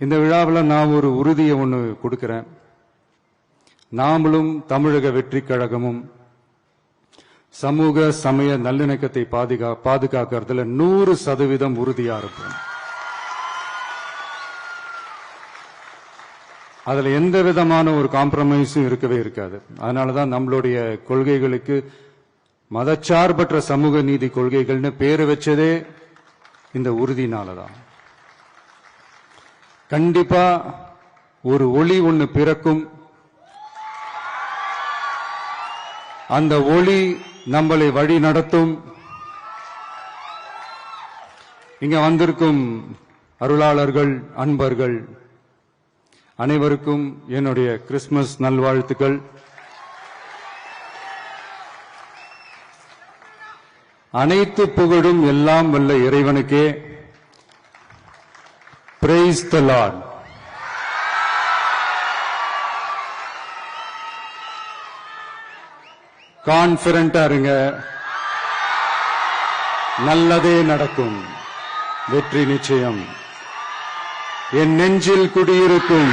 இந்த விழாவில் நான் ஒரு உறுதியை ஒன்று கொடுக்கிறேன். நாமளும் தமிழக வெற்றி கழகமும் சமூக சமய நல்லிணக்கத்தை பாதுகாக்கிறதுல 100% உறுதியா இருப்போம். அதுல எந்த விதமான ஒரு காம்ப்ரமைஸும் இருக்கவே இருக்காது. அதனாலதான் நம்மளுடைய கொள்கைகளுக்கு மதச்சார்பற்ற சமூக நீதி கொள்கைகள்னு பேரு வச்சதே இந்த உறுதினாலதான். கண்டிப்பா ஒரு ஒளி ஒண்ணு பிறக்கும். அந்த ஒளி நம்மளை வழி நடத்தும். இங்க வந்திருக்கும் அருளாளர்கள், அன்பர்கள் அனைவருக்கும் என்னுடைய கிறிஸ்துமஸ் நல்வாழ்த்துக்கள். அனைத்து புகழும் எல்லாம் வல்ல இறைவனுக்கே. Praise the Lord. கான்பிடென்ட்டா இருங்க, நல்லதே நடக்கும், வெற்றி நிச்சயம். என் நெஞ்சில் குடியிருக்கும்